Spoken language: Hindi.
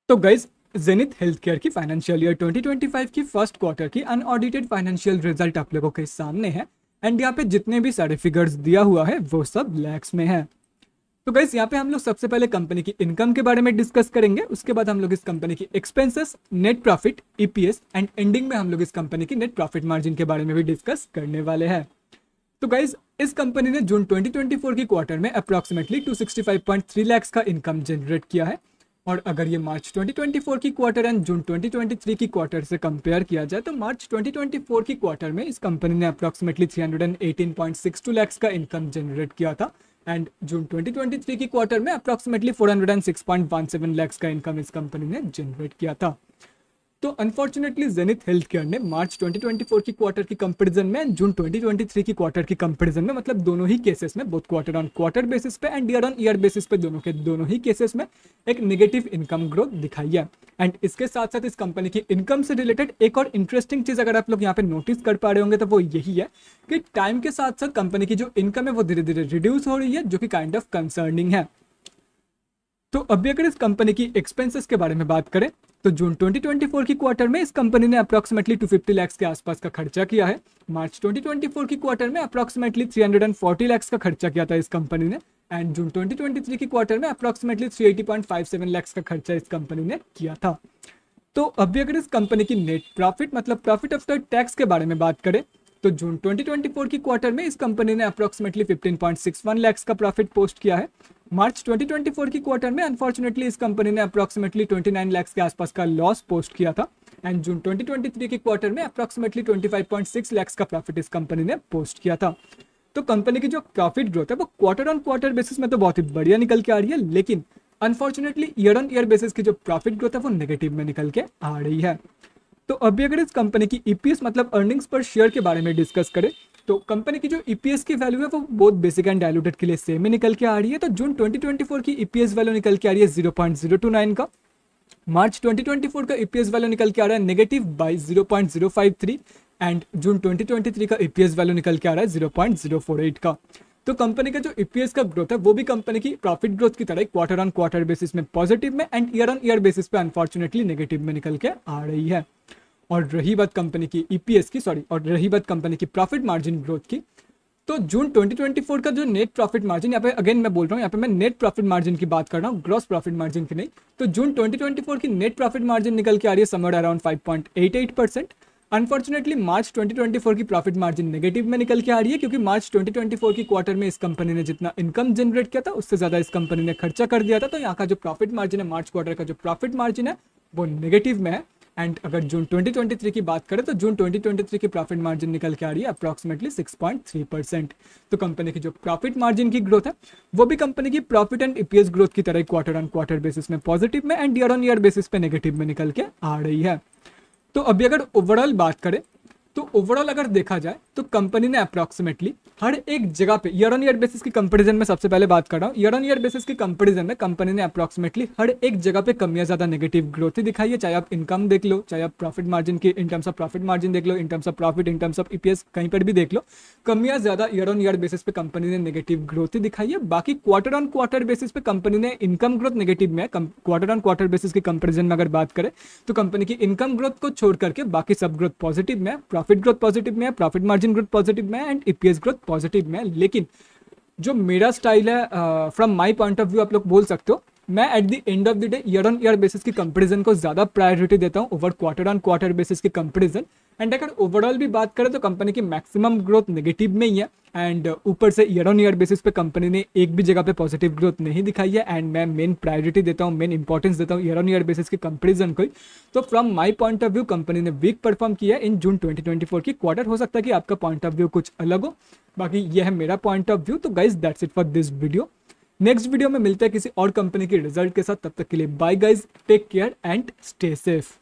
तो गाइज जेनिथ हेल्थ केयर की फाइनेंशियल ईयर 2025 की फर्स्ट क्वार्टर की अनऑडिटेड फाइनेंशियल रिजल्ट आप लोगों के सामने है। एंड यहाँ पे जितने भी सारे फिगर्स दिया हुआ है वो सब लैक्स में है। तो गाइज यहाँ पे हम लोग सबसे पहले कंपनी की इनकम के बारे में डिस्कस करेंगे, उसके बाद हम लोग इस कंपनी की expenses, net profit, EPS and ending में हम लोग इस कंपनी की नेट प्रॉफिट मार्जिन के बारे में भी डिस्कस करने वाले हैं। तो गाइज इस कंपनी ने जून 2024 की क्वार्टर में अप्रॉक्सीमेटली 265.3 लाख का इनकम जनरेट किया है। और अगर ये मार्च 2024 की क्वार्टर एंड जून 2023 की क्वार्टर से कंपेयर किया जाए तो मार्च 2024 की क्वार्टर में इस कंपनी ने अप्रॉक्सीमेटली 318.62 लाख का इनकम जनरेट किया था। एंड जून 2023 की क्वार्टर में अप्रॉक्सीमेटली 406.17 लाख का इनकम इस कंपनी ने जनरेट किया था। तो अनफॉर्चुनेटली जेनिथ हेल्थ केयर ने मार्च 2024 की क्वार्टर की कंपैरिजन में जून 2023 की क्वार्टर की कंपैरिजन में, मतलब दोनों ही केसेस में, both quarter on quarter basis पे and year on year basis पे, दोनों ही केसेस में एक नेगेटिव इनकम ग्रोथ दिखाई है। एंड इसके साथ साथ इस कंपनी की इनकम से रिलेटेड एक और इंटरेस्टिंग चीज अगर आप लोग यहाँ पे नोटिस कर पा रहे होंगे तो वो यही है कि टाइम के साथ साथ कंपनी की जो इनकम है वो धीरे धीरे रिड्यूस हो रही है, जो कि काइंड ऑफ कंसर्निंग है। तो अभी अगर इस कंपनी की एक्सपेंसेस के बारे में बात करें तो जून 2024 की क्वार्टर में इस कंपनी ने अप्रॉक्सीमेटली 250 लाख के आसपास का खर्चा किया है। मार्च 2024 की क्वार्टर में अप्रॉक्सीमेटली 340 लाख का खर्चा किया था इस कंपनी ने। एंड जून 2023 की क्वार्टर में अप्रॉक्सीमेटली 380.57 लाख का खर्चा इस कंपनी ने किया था। तो अभी अगर इस कंपनी की नेट प्रॉफिट, मतलब प्रॉफिट आफ्टर टैक्स के बारे में बात करें तो जून 2024 की क्वार्टर में इस कंपनी ने अप्रॉक्सीमेटली 15.61 लाख का प्रॉफिट पोस्ट किया है। मार्च 2024 की क्वार्टर में अनफॉर्चुनेटली इस कंपनी ने अप्रॉक्सीमेटली 29 लाख के आसपास का लॉस पोस्ट किया था। एंड जून 2023 की क्वार्टर में अप्रॉक्सीमेटली 25.6 लाख का प्रॉफिट इस कंपनी ने पोस्ट किया था। तो कंपनी की जो प्रॉफिट ग्रोथ है वो क्वार्टर ऑन क्वार्टर बेसिस में तो बहुत ही बढ़िया निकल के आ रही है, लेकिन unfortunately year on year basis की जो प्रॉफिट ग्रोथ है वो नेगेटिव में निकल के आ रही है। तो अभी अगर इस कंपनी की ईपीएस, मतलब अर्निंग्स पर शेयर के बारे में डिस्कस करें तो कंपनी की जो ईपीएस की वैल्यू है वो बहुत बेसिक एंड डायलूटेड के लिए सेम ही निकल के आ रही है। तो जून 2024 की ईपीएस वैल्यू निकल के आ रही है 0.029 का। मार्च 2024 का ईपीएस वैल्यू निकल के आ रहा है नेगेटिव बाई 0.053 एंड जून 2023 का ईपीएस वैल्यू निकल के आ रहा है 0.048 का। तो कंपनी का जो ईपीएस का ग्रोथ है वो भी कंपनी की प्रॉफिट ग्रोथ की तरह क्वार्टर ऑन क्वार्टर बेसिस में पॉजिटिव में and year on year basis पे अनफॉर्चुनेटली नेगेटिव में निकल के आ रही है। और रही बात कंपनी की ईपीएस की, और रही बात कंपनी की प्रॉफिट मार्जिन ग्रोथ की, तो जून 2024 का जो नेट प्रॉफिट मार्जिन, यहाँ पे अगेन मैं बोल रहा हूँ, यहाँ पे मैं नेट प्रॉफिट मार्जिन की बात कर रहा हूँ, ग्रॉस प्रॉफिट मार्जिन की नहीं। तो जून 2024 की नेट प्रॉफिट मार्जिन निकल के आ रही है समवेयर अराउंड 5.88%। अनफॉर्चुनेटली मार्च 2024 की प्रॉफिट मार्जिन नेगेटिव में निकल के आ रही है, क्योंकि मार्च 2024 की क्वार्टर में इस कंपनी ने जितना इनकम जनरेट किया था उससे ज्यादा इस कंपनी ने खर्चा कर दिया था। तो यहाँ का जो प्रॉफिट मार्जिन है, मार्च क्वार्टर का जो प्रॉफिट मार्जिन है वो नेगेटिव में है। एंड अगर जून 2023 की बात करें तो जून 2023 की प्रॉफिट मार्जिन निकल के आ रही है अप्रॉक्सीमेटली 6.3%। तो कंपनी की जो प्रॉफिट मार्जिन की ग्रोथ है वो भी कंपनी की प्रॉफिट एंड ईपीएस ग्रोथ की तरह क्वार्टर ऑन क्वार्टर बेसिस में पॉजिटिव में and year on year basis पे नेगेटिव में निकल के आ रही है। तो अभी अगर ओवरऑल बात करें तो ओवरऑल अगर देखा जाए तो कंपनी ने अप्रॉक्सीमेटली हर एक जगह पे ईयर ऑन ईयर बेसिस की कंपैरिजन में, सबसे पहले बात कर रहा हूँ ईयर ऑन ईयर बेसिस की कंपैरिजन में, कंपनी ने अप्रॉक्सीमेटली हर एक जगह पे कमियां ज्यादा नेगेटिव ग्रोथ ही दिखाई है। चाहे आप इनकम देख लो, चाहे आप प्रॉफिट मार्जिन की in terms of profit margin देख लो, in terms of profit, in terms of EPS, कहीं पर भी देख लो, कमियां ज्यादा ईयर ऑन ईयर बेसिस पे कंपनी ने नेगेटिव ग्रोथ ही दिखाई है। बाकी क्वार्टर ऑन क्वार्टर बेसिस पे कंपनी ने इनकम ग्रोथ नेगेटिव में है। क्वार्टर ऑन क्वार्टर बेसिस की कंपेरिजन में अगर बात करें तो कंपनी की इनकम ग्रोथ को छोड़ करके बाकी सब ग्रोथ पॉजिटिव में है, प्रॉफिट ग्रोथ पॉजिटिव में है, प्रॉफिट मार्जिन ग्रोथ पॉजिटिव में है एंड ईपीएस ग्रोथ पॉजिटिव में है। लेकिन जो मेरा स्टाइल है, from my point of view आप लोग बोल सकते हो, मैं at the end of the day year on year basis की कंपैरिजन को ज्यादा प्रायोरिटी देता हूं over quarter on quarter basis की कंपैरिजन। एंड अगर ओवरऑल भी बात करें तो कंपनी की मैक्सिमम ग्रोथ नेगेटिव में ही है एंड ऊपर से ईयर ऑन ईयर बेसिस पे कंपनी ने एक भी जगह पे पॉजिटिव ग्रोथ नहीं दिखाई है। एंड मैं मेन प्रायोरिटी देता हूँ, मेन इंपॉर्टेंस देता हूँ ईयर ऑन ईयर बेसिस की कंपैरिजन को ही। तो from my point of view company ने वीक परफॉर्म किया इन जून 2024 की क्वार्टर। हो सकता है कि आपका पॉइंट ऑफ व्यू कुछ अलग हो, बाकी ये है मेरा पॉइंट ऑफ व्यू। तो guys that's it for this video. Next video में मिलते हैं किसी और कंपनी के रिजल्ट के साथ, तब तक के लिए bye guys, take care and stay safe.